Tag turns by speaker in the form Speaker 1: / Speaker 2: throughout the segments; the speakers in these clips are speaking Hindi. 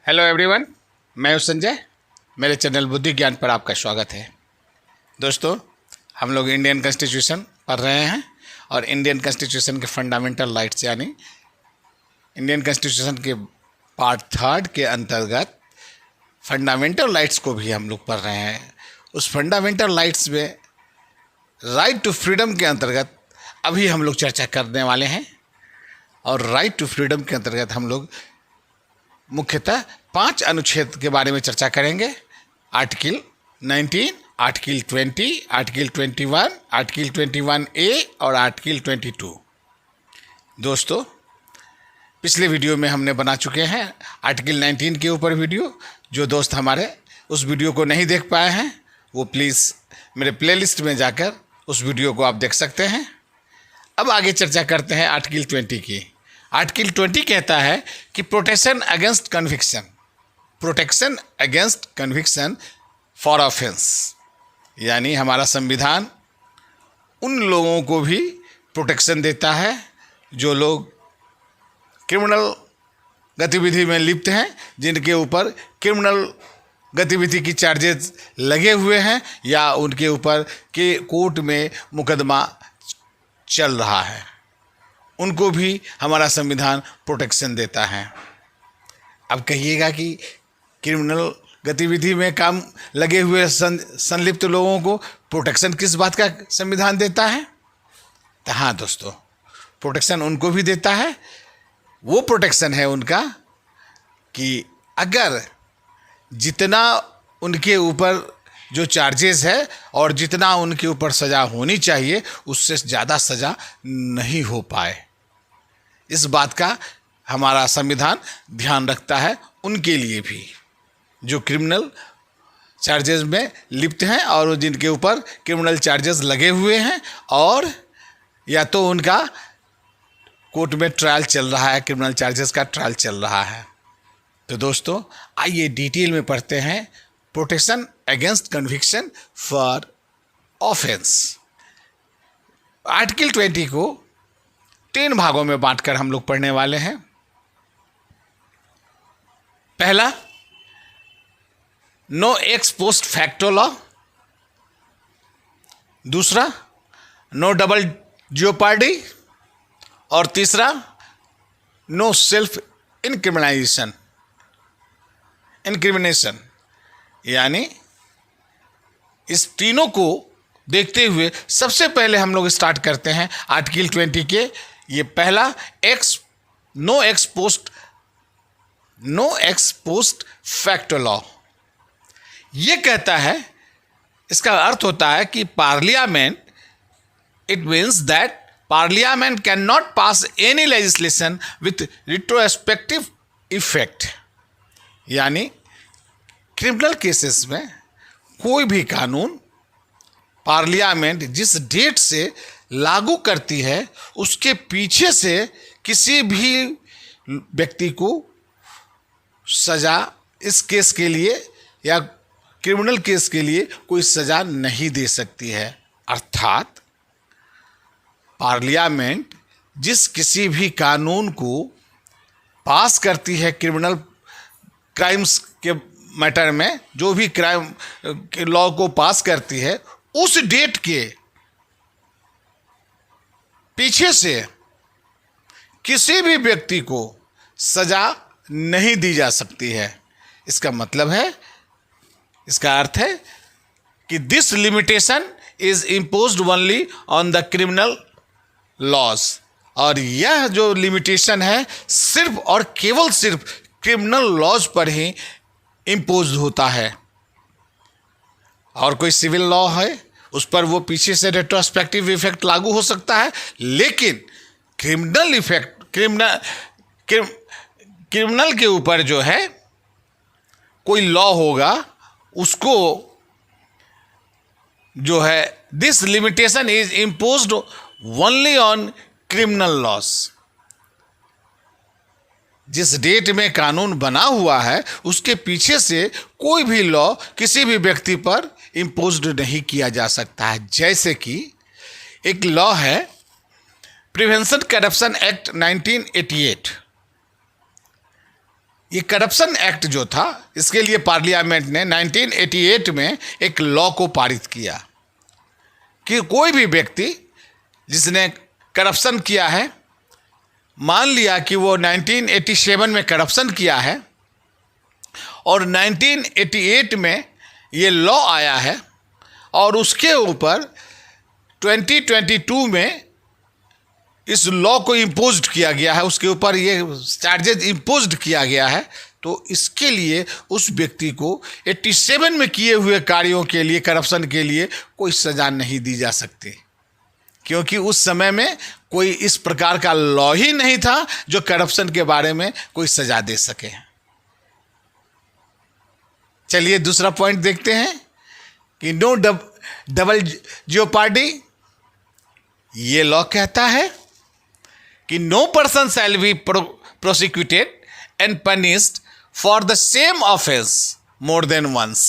Speaker 1: हेलो एवरीवन, मैं हूं संजय। मेरे चैनल बुद्धि ज्ञान पर आपका स्वागत है। दोस्तों, हम लोग इंडियन कॉन्स्टिट्यूशन पढ़ रहे हैं और इंडियन कॉन्स्टिट्यूशन के फंडामेंटल राइट्स यानी इंडियन कॉन्स्टिट्यूशन के पार्ट 3 के अंतर्गत फंडामेंटल राइट्स को भी हम लोग पढ़ रहे हैं। उस फंडामेंटल राइट्स में राइट टू फ्रीडम के अंतर्गत अभी हम लोग चर्चा करने वाले हैं। और राइट टू फ्रीडम के अंतर्गत हम लोग मुख्यतः 5 अनुच्छेद के बारे में चर्चा करेंगे। Article 19, article 20, article 21, article 21A और आर्टिकल 22। दोस्तों, पिछले वीडियो में हमने बना चुके हैं आर्टिकल 19 के ऊपर वीडियो। जो दोस्त हमारे उस वीडियो को नहीं देख पाए हैं वो प्लीज़ मेरे प्लेलिस्ट में जाकर उस वीडियो को आप देख सकते हैं। अब आगे चर्चा करते हैं आर्टिकल 20 की। आर्टिकल 20 कहता है कि protection against conviction for offence, यानी हमारा संविधान उन लोगों को भी प्रोटेक्शन देता है जो लोग क्रिमिनल गतिविधि में लिप्त हैं, जिनके ऊपर क्रिमिनल गतिविधि की चार्जेस लगे हुए हैं या उनके ऊपर के कोर्ट में मुकदमा चल रहा है, उनको भी हमारा संविधान प्रोटेक्शन देता है। अब कहिएगा कि क्रिमिनल गतिविधि में काम लगे हुए संलिप्त लोगों को प्रोटेक्शन किस बात का संविधान देता है? तो हाँ दोस्तों, प्रोटेक्शन उनको भी देता है। वो प्रोटेक्शन है उनका कि अगर जितना उनके ऊपर जो चार्जेस है और जितना उनके ऊपर सज़ा होनी चाहिए उससे ज़्यादा सज़ा नहीं हो पाए, इस बात का हमारा संविधान ध्यान रखता है उनके लिए भी जो क्रिमिनल चार्जेस में लिप्त हैं और जिनके ऊपर क्रिमिनल चार्जेस लगे हुए हैं और या तो उनका कोर्ट में ट्रायल चल रहा है, क्रिमिनल चार्जेस का ट्रायल चल रहा है। तो दोस्तों, आइए डिटेल में पढ़ते हैं protection against conviction for offence. Article 20 को 3 भागों में बांटकर हम लोग पढ़ने वाले हैं। पहला, no ex post facto law. दूसरा, नो डबल जियोपार्डी। और तीसरा, नो सेल्फ इनक्रिमिनेशन। यानी इस तीनों को देखते हुए सबसे पहले हम लोग स्टार्ट करते हैं आर्टिकल 20 के ये पहला no ex post facto law. ये कहता है, इसका अर्थ होता है कि parliament, it means that parliament can not pass any legislation with retrospective effect. यानी क्रिमिनल केसेस में कोई भी कानून पार्लियामेंट जिस डेट से लागू करती है उसके पीछे से किसी भी व्यक्ति को सज़ा इस केस के लिए या क्रिमिनल केस के लिए कोई सज़ा नहीं दे सकती है। अर्थात पार्लियामेंट जिस किसी भी कानून को पास करती है क्रिमिनल क्राइम्स के मैटर में, जो भी क्राइम के लॉ को पास करती है उस डेट के पीछे से किसी भी व्यक्ति को सजा नहीं दी जा सकती है। इसका मतलब है, इसका अर्थ है कि this limitation is imposed only on the criminal laws. और यह जो लिमिटेशन है सिर्फ और केवल सिर्फ क्रिमिनल लॉज पर ही इम्पोज होता है। और कोई सिविल लॉ है उस पर वो पीछे से रेट्रोस्पेक्टिव इफेक्ट लागू हो सकता है, लेकिन क्रिमिनल के ऊपर जो है कोई लॉ होगा उसको जो है this limitation is imposed only on criminal laws. जिस डेट में कानून बना हुआ है उसके पीछे से कोई भी लॉ किसी भी व्यक्ति पर इम्पोज्ड नहीं किया जा सकता है। जैसे कि एक लॉ है प्रिवेंशन करप्शन एक्ट 1988। ये करप्शन एक्ट जो था, इसके लिए पार्लियामेंट ने 1988 में एक लॉ को पारित किया कि कोई भी व्यक्ति जिसने करप्शन किया है, मान लिया कि वो 1987 में करप्शन किया है और 1988 में ये लॉ आया है और उसके ऊपर 2022 में इस लॉ को इम्पोज्ड किया गया है, उसके ऊपर ये चार्जेज इम्पोज्ड किया गया है, तो इसके लिए उस व्यक्ति को 87 में किए हुए कार्यों के लिए, करप्शन के लिए कोई सज़ा नहीं दी जा सकती, क्योंकि उस समय में कोई इस प्रकार का लॉ ही नहीं था जो करप्शन के बारे में कोई सज़ा दे सके। चलिए दूसरा पॉइंट देखते हैं कि नो डबल जियोपार्डी। ये लॉ कहता है कि no person shall be prosecuted and punished for the same offence more than once.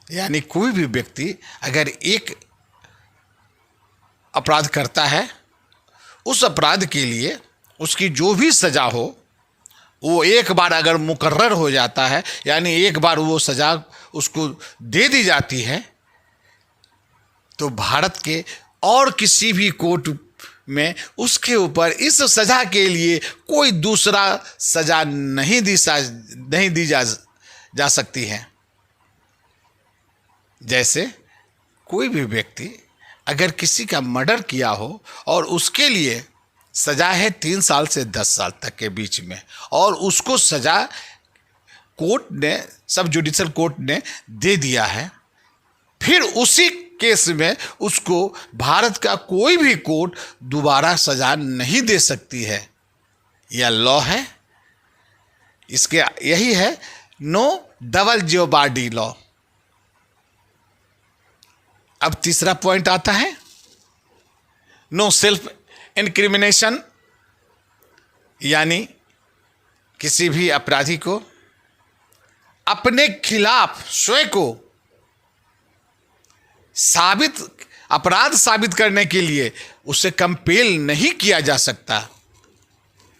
Speaker 1: यानी कोई भी व्यक्ति अगर एक अपराध करता है, उस अपराध के लिए उसकी जो भी सज़ा हो वो एक बार अगर मुकर्रर हो जाता है, यानी एक बार वो सज़ा उसको दे दी जाती है, तो भारत के और किसी भी कोर्ट में उसके ऊपर इस सज़ा के लिए कोई दूसरा सज़ा नहीं दी जा सकती है। जैसे कोई भी व्यक्ति अगर किसी का मर्डर किया हो और उसके लिए सज़ा है 3 साल से 10 साल तक के बीच में, और उसको सज़ा कोर्ट ने, सब जुडिशल कोर्ट ने दे दिया है, फिर उसी केस में उसको भारत का कोई भी कोर्ट दोबारा सज़ा नहीं दे सकती है। यह लॉ है, इसके यही है नो डबल जियोपार्डी लॉ। अब तीसरा पॉइंट आता है नो सेल्फ इनक्रिमिनेशन, यानी किसी भी अपराधी को अपने खिलाफ स्वयं को अपराध साबित करने के लिए उसे कंपेल नहीं किया जा सकता।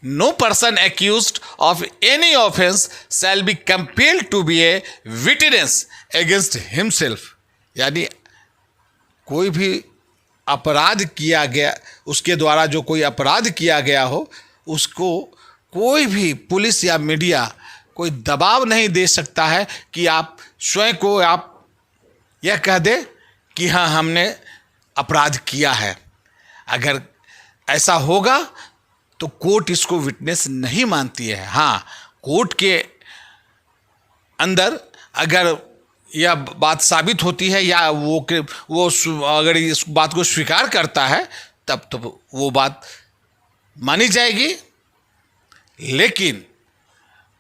Speaker 1: No person accused of any offence shall be compelled to be a witness against himself. यानी कोई भी अपराध किया गया, उसके द्वारा जो कोई अपराध किया गया हो, उसको कोई भी पुलिस या मीडिया कोई दबाव नहीं दे सकता है कि आप स्वयं को आप यह कह दे कि हाँ हमने अपराध किया है। अगर ऐसा होगा तो कोर्ट इसको विटनेस नहीं मानती है। हाँ, कोर्ट के अंदर अगर यह बात साबित होती है या वो अगर इस बात को स्वीकार करता है तब तो वो बात मानी जाएगी, लेकिन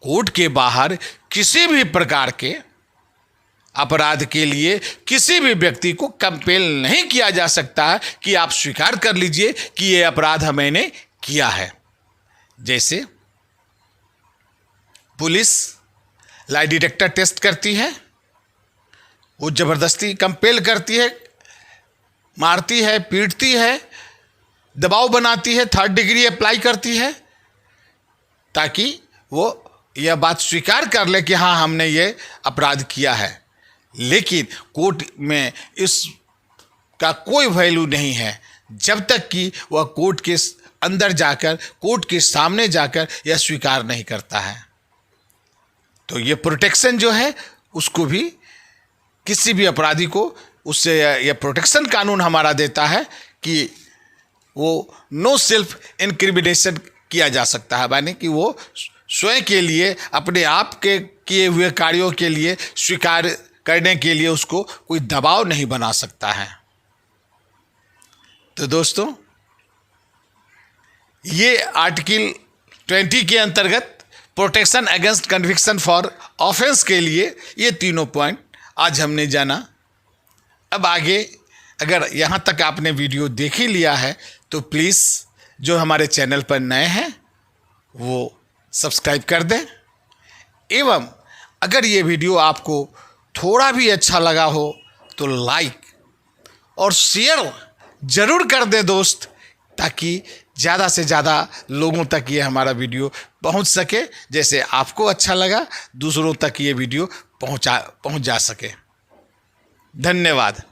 Speaker 1: कोर्ट के बाहर किसी भी प्रकार के अपराध के लिए किसी भी व्यक्ति को कंपेल नहीं किया जा सकता है कि आप स्वीकार कर लीजिए कि ये अपराध मैंने किया है। जैसे पुलिस लाई डिटेक्टर टेस्ट करती है, वो ज़बरदस्ती कंपेल करती है, मारती है, पीटती है, दबाव बनाती है, 3rd डिग्री अप्लाई करती है, ताकि वो यह बात स्वीकार कर ले कि हाँ हमने ये अपराध किया है। लेकिन कोर्ट में इसका कोई वैल्यू नहीं है जब तक कि वह कोर्ट के अंदर जाकर, कोर्ट के सामने जाकर यह स्वीकार नहीं करता है। तो ये प्रोटेक्शन जो है उसको भी, किसी भी अपराधी को उससे यह प्रोटेक्शन कानून हमारा देता है कि वो नो सेल्फ इनक्रिमिनेशन किया जा सकता है, यानी कि वो स्वयं के लिए, अपने आप के किए हुए कार्यों के लिए स्वीकार करने के लिए उसको कोई दबाव नहीं बना सकता है। तो दोस्तों, ये आर्टिकल 20 के अंतर्गत protection against conviction for offence के लिए ये तीनों पॉइंट आज हमने जाना। अब आगे अगर यहाँ तक आपने वीडियो देख ही लिया है तो प्लीज़ जो हमारे चैनल पर नए हैं वो सब्सक्राइब कर दें, एवं अगर ये वीडियो आपको थोड़ा भी अच्छा लगा हो तो लाइक और शेयर ज़रूर कर दें दोस्त, ताकि ज़्यादा से ज़्यादा लोगों तक ये हमारा वीडियो पहुंच सके, जैसे आपको अच्छा लगा दूसरों तक ये वीडियो पहुंच जा सके। धन्यवाद।